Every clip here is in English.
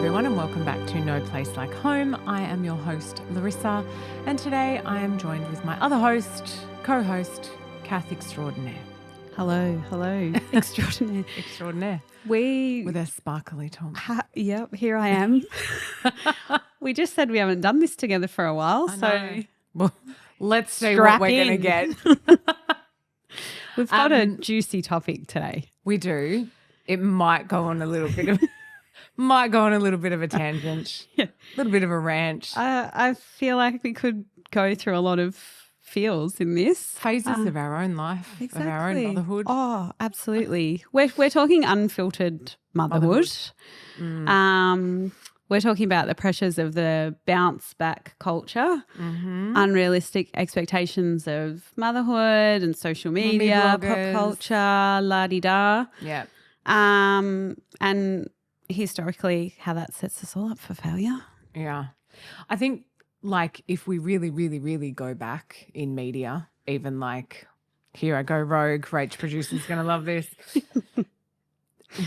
everyone, and welcome back to No Place Like Home. I am your host, Larissa, and today I am joined with my other host, co-host, Kath Extraordinaire. Hello, extraordinaire. Extraordinaire. We with a sparkly top. Yep, here I am. We just said we haven't done this together for a while, Well, let's see what we're going to get. We've got a juicy topic today. We do. It might go on a little bit of a tangent, a little bit of a rant. I feel like we could go through a lot of feels in this. Phases of our own life, exactly. of our own motherhood. Oh, absolutely. We're talking unfiltered motherhood. We're talking about the pressures of the bounce back culture, unrealistic expectations of motherhood and social media, pop culture, la-di-da. Yeah. And historically how that sets us all up for failure. Yeah. I think like if we really, really, really go back in media, even like here I go rogue, Rach producer's going to love this.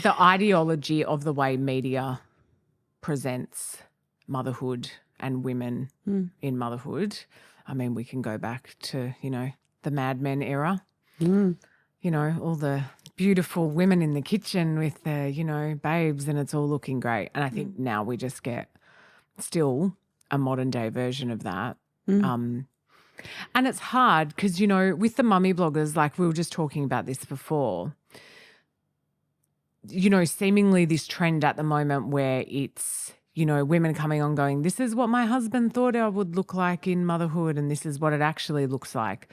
The ideology of the way media presents motherhood and women in motherhood. I mean, we can go back to, the Mad Men era. All the beautiful women in the kitchen with the, babes, and it's all looking great. And I think now we just get still a modern day version of that. And it's hard because, with the mummy bloggers, like we were just talking about this before, seemingly this trend at the moment where it's, women coming on going, this is what my husband thought I would look like in motherhood and this is what it actually looks like.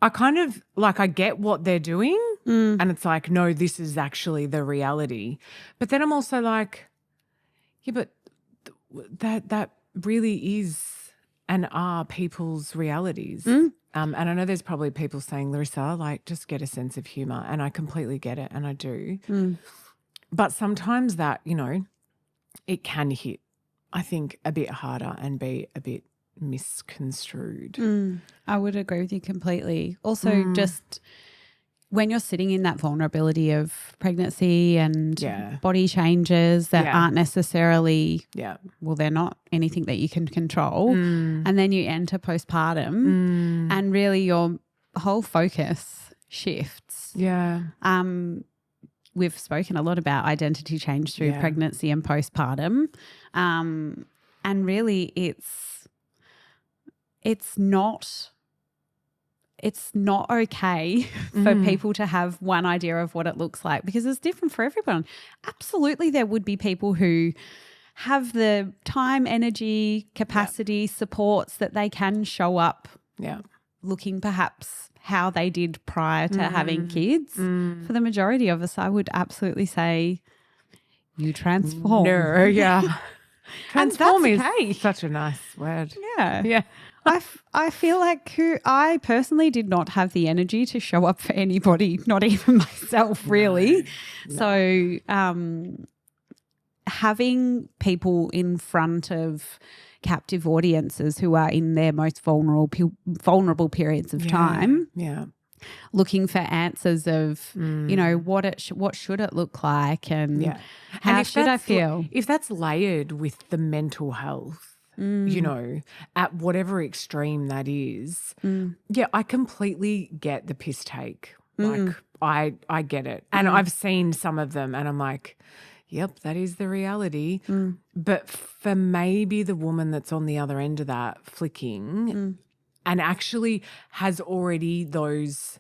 I kind of I get what they're doing and it's like, no, this is actually the reality. But then I'm also like, yeah, but that really is and are people's realities. And I know there's probably people saying, Larissa, just get a sense of humour. And I completely get it and I do. But sometimes that, it can hit, I think, a bit harder and be a bit misconstrued. I would agree with you completely. Also, just when you're sitting in that vulnerability of pregnancy and body changes that aren't necessarily, well, they're not anything that you can control, and then you enter postpartum and really your whole focus shifts. Yeah. We've spoken a lot about identity change through pregnancy and postpartum, and really it's not okay for people to have one idea of what it looks like because it's different for everyone. Absolutely, there would be people who have the time, energy, capacity, supports that they can show up looking perhaps how they did prior to having kids. For the majority of us, I would absolutely say you transform. No, yeah. Transform is such a nice word. Yeah. Yeah. I feel like I personally did not have the energy to show up for anybody, not even myself really. No. So having people in front of captive audiences who are in their most vulnerable periods of time, looking for answers of, what should it look like and how should I feel? If that's layered with the mental health, at whatever extreme that is, I completely get the piss take. Like I get it. And I've seen some of them and I'm like, yep, that is the reality. But for maybe the woman that's on the other end of that flicking and actually has already those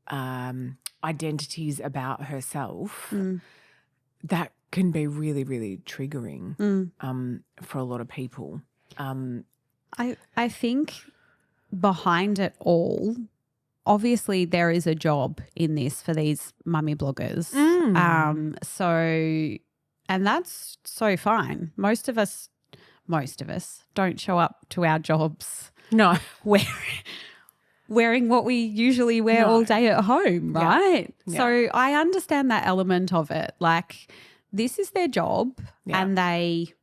identities about herself, that can be really, really triggering for a lot of people. I think behind it all, obviously there is a job in this for these mummy bloggers. And that's so fine. Most of us don't show up to our jobs wearing what we usually wear all day at home, right? Yeah. So I understand that element of it. Like this is their job and they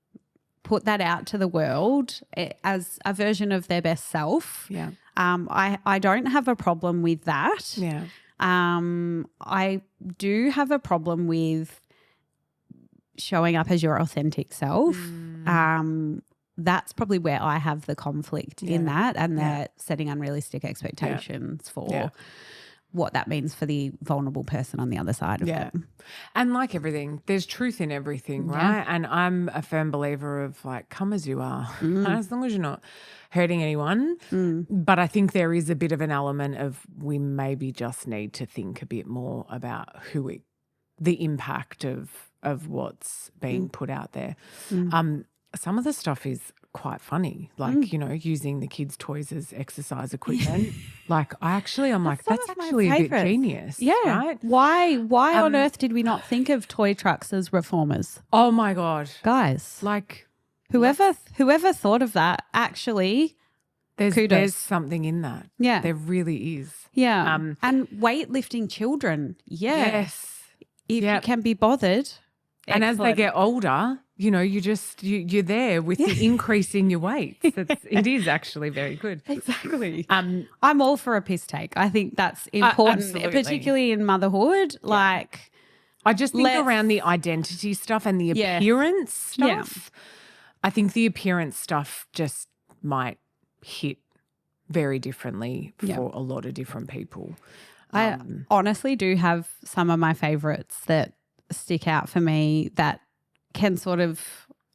put that out to the world as a version of their best self. Yeah. I don't have a problem with that. Yeah. I do have a problem with showing up as your authentic self. That's probably where I have the conflict in that, and the setting unrealistic expectations for what that means for the vulnerable person on the other side of it. And like everything, there's truth in everything, right? And I'm a firm believer of like, come as you are, as long as you're not hurting anyone. But I think there is a bit of an element of we maybe just need to think a bit more about the impact of what's being put out there. Some of the stuff is quite funny, like, you know, using the kids' toys as exercise equipment. Like I'm like, that's actually a bit genius. Yeah. Right? Why on earth did we not think of toy trucks as reformers? Oh my God. Guys. Like whoever thought of that, actually, kudos. There's something in that. Yeah. There really is. Yeah. And weightlifting children. Yeah. Yes. If you can be bothered. And as they get older, you know, you're there with the increase in your weight. It is actually very good. Exactly. I'm all for a piss take. I think that's important, particularly in motherhood. Yeah. Like, I just think around the identity stuff and the appearance stuff. I think the appearance stuff just might hit very differently for a lot of different people. I honestly do have some of my favorites that stick out for me that can sort of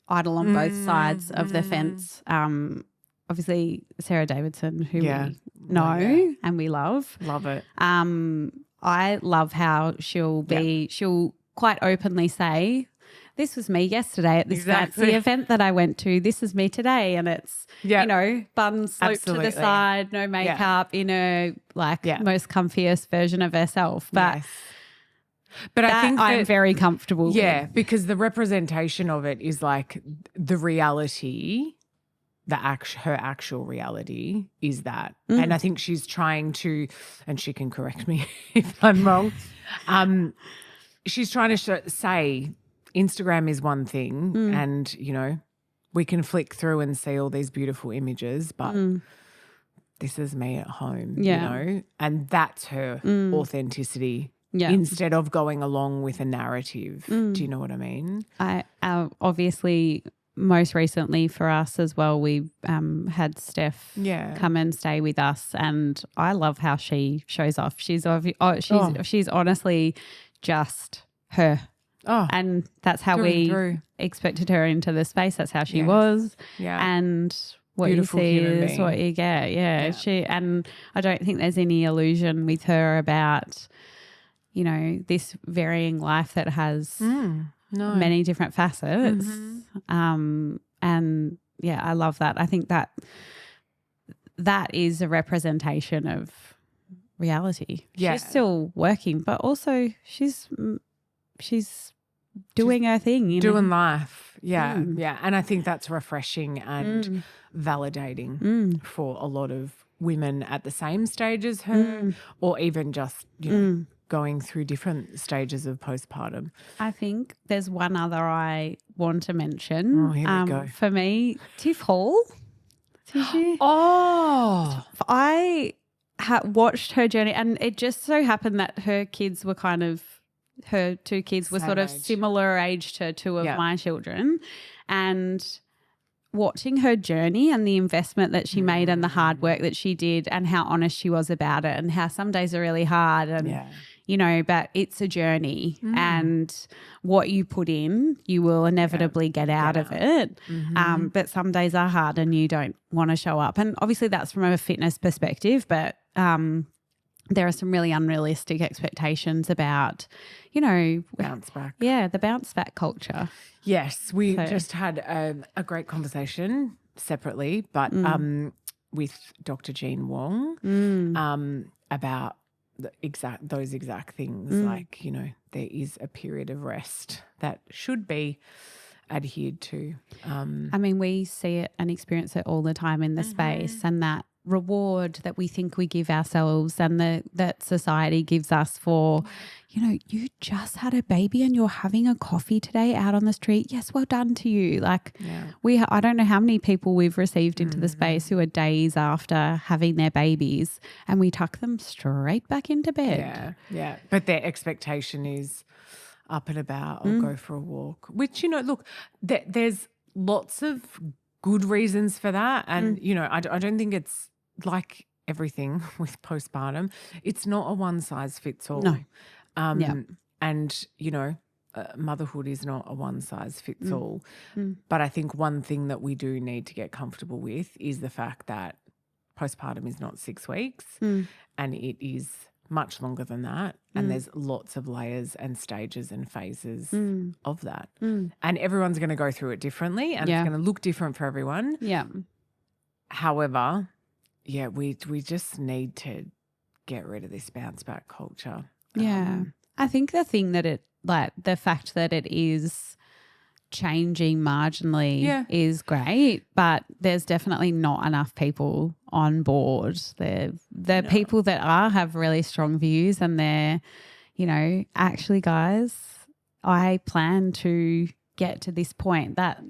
idle on both sides of the fence. Obviously Sarah Davidson, who we know and we love. Love it. I love how she'll quite openly say, this was me yesterday at this fancy event that I went to. This is me today. And it's, you know, bun sloped to the side, no makeup, in her most comfiest version of herself. But But I think I'm very comfortable with. Yeah, because the representation of it is like the reality, her actual reality is that. And I think she's trying to, and she can correct me if I'm wrong, she's trying to say Instagram is one thing and, you know, we can flick through and see all these beautiful images, but this is me at home, you know, and that's her authenticity. Yeah. Instead of going along with a narrative. Do you know what I mean? I obviously, most recently for us as well, we had Steph come and stay with us, and I love how she shows off. She's honestly just her. Oh, and that's how we expected her into the space. That's how she was. Yeah. And what beautiful you see is what you get. Yeah. And I don't think there's any illusion with her about, you know, this varying life that has many different facets. And I love that. I think that is a representation of reality. Yeah. She's still working, but also she's doing her thing. Doing life. Yeah. Yeah. And I think that's refreshing and validating for a lot of women at the same stage as her or even just, you know, going through different stages of postpartum. I think there's one other I want to mention. Oh, here we go. For me, Tiff Hall. I watched her journey, and it just so happened that her kids were her two kids were sort of similar age to two of my children, and watching her journey and the investment that she made and the hard work that she did and how honest she was about it and how some days are really hard and you know, but it's a journey and what you put in, you will inevitably get out of it. But some days are hard and you don't want to show up. And obviously that's from a fitness perspective, but there are some really unrealistic expectations about, you know, bounce back. Yeah, the bounce back culture. Yes, we just had a great conversation separately, but with Dr. Jean Wong about those exact things. Like, you know, there is a period of rest that should be adhered to. I mean, we see it and experience it all the time in the space, and that reward that we think we give ourselves and that society gives us for, you know, you just had a baby and you're having a coffee today out on the street. Yes, well done to you. Like I don't know how many people we've received into the space who are days after having their babies and we tuck them straight back into bed. Yeah. But their expectation is up and about or go for a walk, which, look, there's lots of good reasons for that. And, I don't think it's like everything with postpartum. It's not a one size fits all. No. And, motherhood is not a one size fits all. But I think one thing that we do need to get comfortable with is the fact that postpartum is not 6 weeks and it is much longer than that. And there's lots of layers and stages and phases of that. And everyone's going to go through it differently and it's going to look different for everyone. Yeah. However, we just need to get rid of this bounce back culture. Yeah. I think the thing that the fact that it is changing marginally is great, but there's definitely not enough people on board. The people that have really strong views and they're, actually, guys, I plan to get to this point that,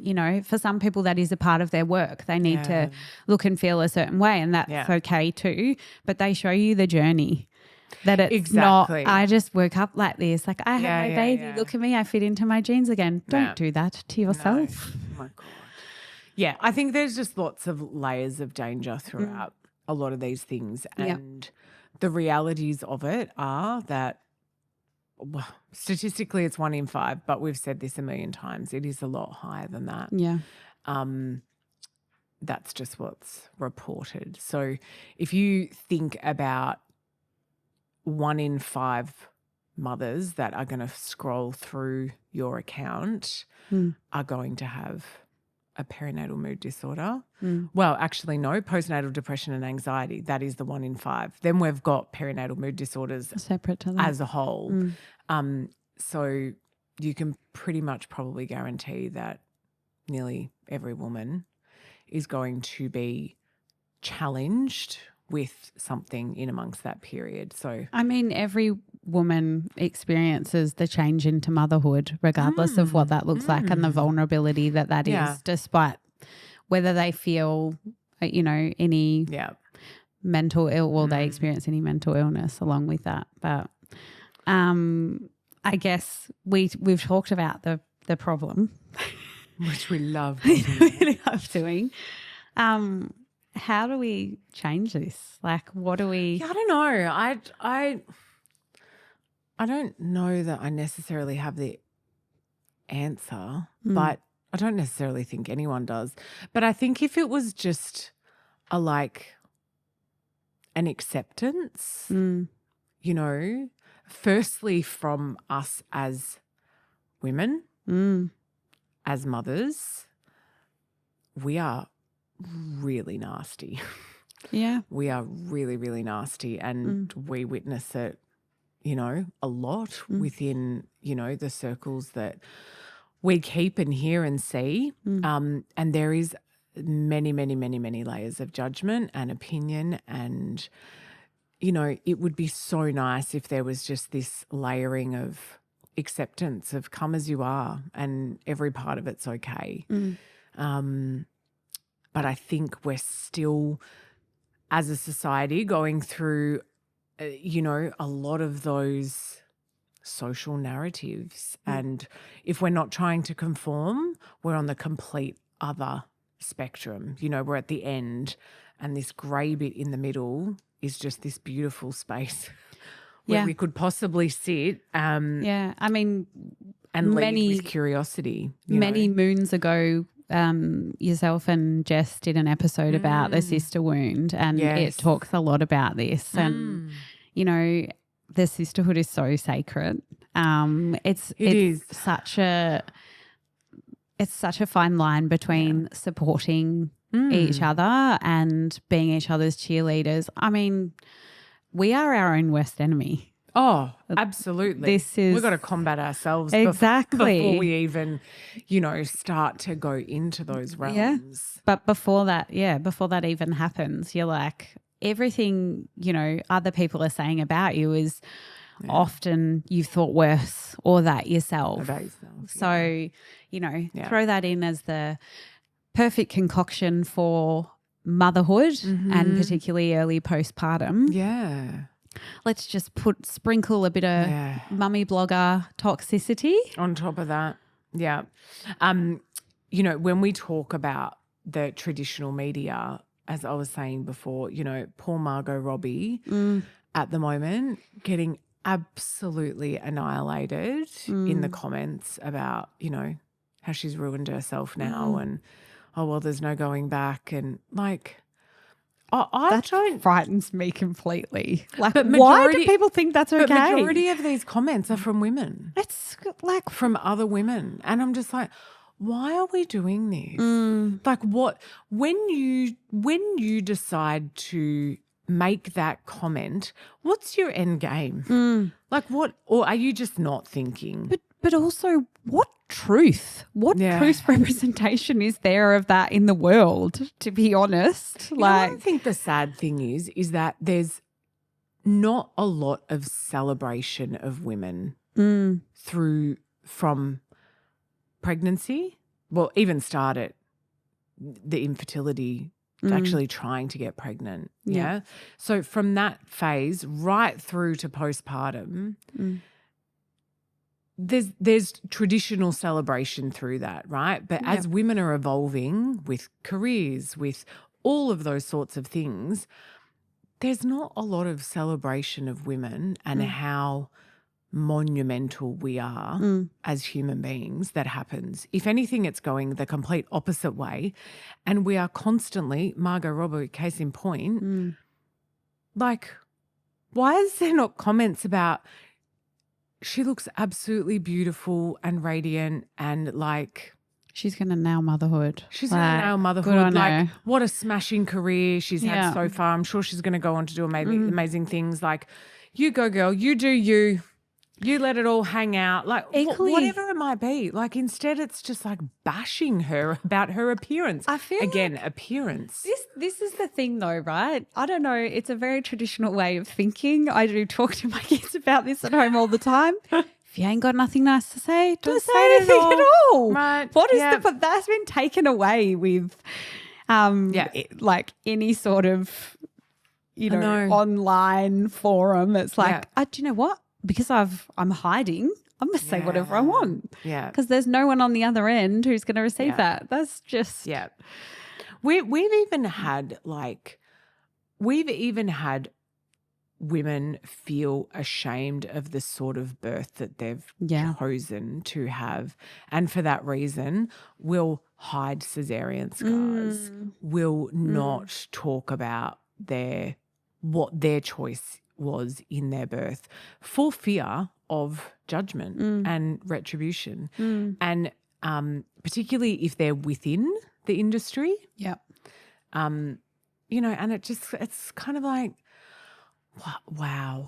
for some people that is a part of their work. They need to look and feel a certain way and that's okay too, but they show you the journey. That it's not, I just woke up like this. Like I have my baby. Yeah. Look at me. I fit into my jeans again. Don't do that to yourself. No. Oh my God. Yeah, I think there's just lots of layers of danger throughout a lot of these things. And the realities of it are that, well, statistically it's 1 in 5, but we've said this a million times. It is a lot higher than that. Yeah. That's just what's reported. So if you think about 1 in 5 mothers that are going to scroll through your account are going to have a perinatal mood disorder. Well, actually, no, postnatal depression and anxiety. That is the 1 in 5. Then we've got perinatal mood disorders separate to that as a whole. So you can pretty much probably guarantee that nearly every woman is going to be challenged with something in amongst that period. So I mean, every woman experiences the change into motherhood regardless of what that looks like and the vulnerability that is, despite whether they feel, any mental they experience any mental illness along with that. But I guess we've talked about the problem. Which we love doing. How do we change this? Like, what do we? Yeah, I don't know. I don't know that I necessarily have the answer, but I don't necessarily think anyone does. But I think if it was just an acceptance, firstly from us as women, as mothers, we are really nasty. Yeah. We are really, really nasty and we witness it, a lot within, the circles that we keep and hear and see. And there is many, many, many, many layers of judgment and opinion and, it would be so nice if there was just this layering of acceptance of come as you are and every part of it's okay. But I think we're still, as a society, going through, a lot of those social narratives. And if we're not trying to conform, we're on the complete other spectrum. We're at the end and this grey bit in the middle is just this beautiful space where we could possibly sit. I mean, and lead with curiosity. Many moons ago, yourself and Jess did an episode about the sister wound and it talks a lot about this and, the sisterhood is so sacred. It's such a fine line between supporting each other and being each other's cheerleaders. I mean, we are our own worst enemy. Oh, absolutely. We've got to combat ourselves before we even, start to go into those realms. Yeah. But before that even happens, you're like, everything, other people are saying about you is often you've thought worse or that yourself. So, throw that in as the perfect concoction for motherhood and particularly early postpartum. Yeah. let's just sprinkle a bit of mummy blogger toxicity on top of that. Yeah. You know, when we talk about the traditional media, as I was saying before, you know, poor Margot Robbie at the moment getting absolutely annihilated in the comments about, you know, how she's ruined herself now and, oh, well, there's no going back. And like, that frightens me completely. Like, but why do people think that's okay? But majority of these comments are from women. It's like from other women. And I'm just like, why are we doing this? Like what, when you decide to make that comment, what's your end game? Like what, or are you just not thinking? But also what truth representation is there of that in the world, to be honest? I think the sad thing is that there's not a lot of celebration of women from pregnancy. Well, even started the infertility, actually trying to get pregnant. Yeah. So from that phase right through to postpartum, there's traditional celebration through that, right? But as women are evolving with careers, with all of those sorts of things, there's not a lot of celebration of women and how monumental we are as human beings that happens. If anything, it's going the complete opposite way. And we are constantly, Margot Robbie, case in point, like, why is there not comments about she looks absolutely beautiful and radiant and like she's going to nail motherhood. She's going to nail motherhood. Like, what a smashing career she's had so far. I'm sure she's going to go on to do amazing things. Like, you go, girl. You do you. You let it all hang out. Like, whatever it might be. Like, instead it's just like bashing her about her appearance. I feel again, appearance. This is the thing though, right? I don't know. It's a very traditional way of thinking. I do talk to my kids about this at home all the time. If you ain't got nothing nice to say, don't say anything at all. Right. What is but that's been taken away with like any sort of, you know, online forum. It's like, do you know what? Because I'm hiding, I'm going to say whatever I want. Yeah. Because there's no one on the other end who's going to receive that. That's just. Yeah. We've even had women feel ashamed of the sort of birth that they've chosen to have. And for that reason, will hide cesarean scars, will not talk about what their choice was in their birth for fear of judgment and retribution. And particularly if they're within the industry. Yeah. You know, and it's kind of like, wow.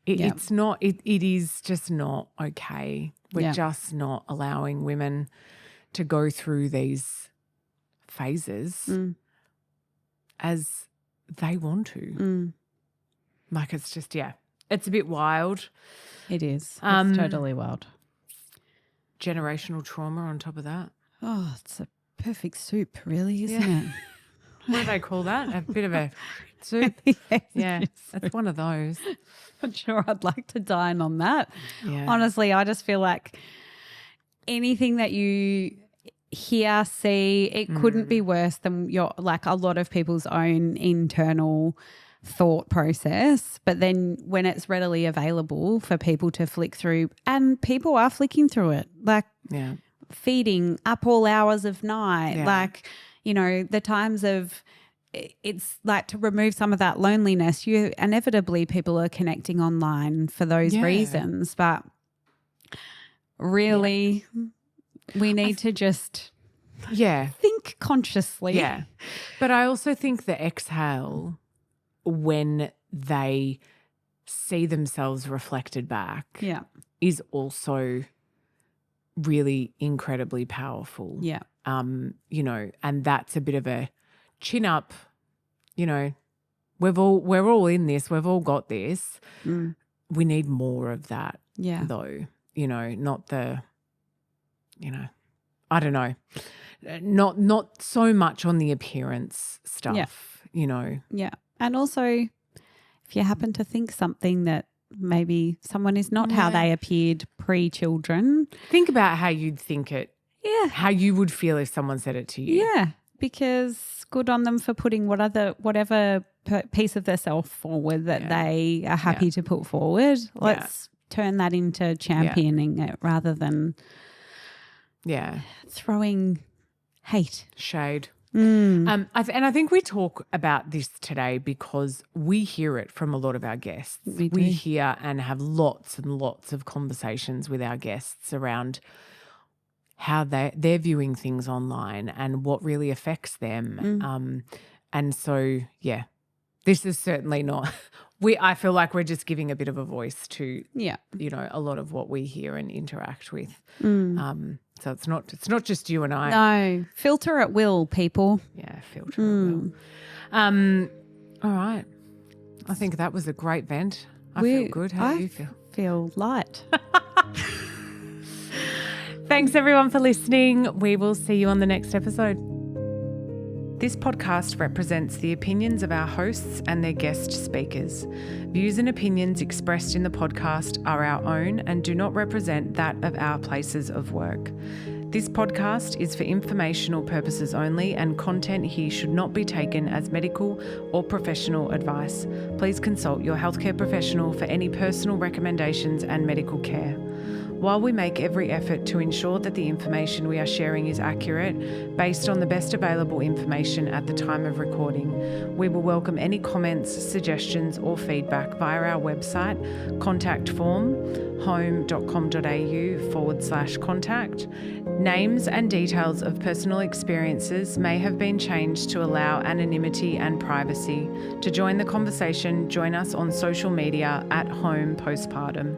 It is just not okay. We're just not allowing women to go through these phases as they want to. Like, it's just, it's a bit wild. It is. It's totally wild. Generational trauma on top of that. Oh, it's a perfect soup, really, isn't it? What do they call that? A bit of a soup? It's one of those. I'm sure I'd like to dine on that. Yeah. Honestly, I just feel like anything that you hear, see, it couldn't be worse than like a lot of people's own internal thought process. But then when it's readily available for people to flick through, and people are flicking through it, like feeding up all hours of night, like, you know, the times of, it's like to remove some of that loneliness. You inevitably, people are connecting online for those reasons, but really we need to just think consciously. Yeah. But I also think the exhale, when they see themselves reflected back, is also really incredibly powerful. Yeah. You know, and that's a bit of a chin up, you know, we're all in this, we've all got this. We need more of that though, you know, not the, you know, I don't know, not so much on the appearance stuff, you know. Yeah. And also if you happen to think something that maybe someone is not how they appeared pre-children. Think about how you'd think it. Yeah. How you would feel if someone said it to you. Yeah, because good on them for putting whatever piece of their self forward that they are happy to put forward. Let's turn that into championing it rather than throwing hate. Shade. And I think we talk about this today because we hear it from a lot of our guests. We hear and have lots and lots of conversations with our guests around how they're viewing things online and what really affects them. And so, this is certainly not I feel like we're just giving a bit of a voice to a lot of what we hear and interact with. So it's not just you and I. No, filter at will, people. Yeah, filter at will. All right. I think that was a great vent. I feel good. How do you feel? Feel light. Thanks everyone for listening. We will see you on the next episode. This podcast represents the opinions of our hosts and their guest speakers. Views and opinions expressed in the podcast are our own and do not represent that of our places of work. This podcast is for informational purposes only, and content here should not be taken as medical or professional advice. Please consult your healthcare professional for any personal recommendations and medical care. While we make every effort to ensure that the information we are sharing is accurate, based on the best available information at the time of recording, we will welcome any comments, suggestions or feedback via our website, contact form, home.com.au/contact. Names and details of personal experiences may have been changed to allow anonymity and privacy. To join the conversation, join us on social media at Home Postpartum.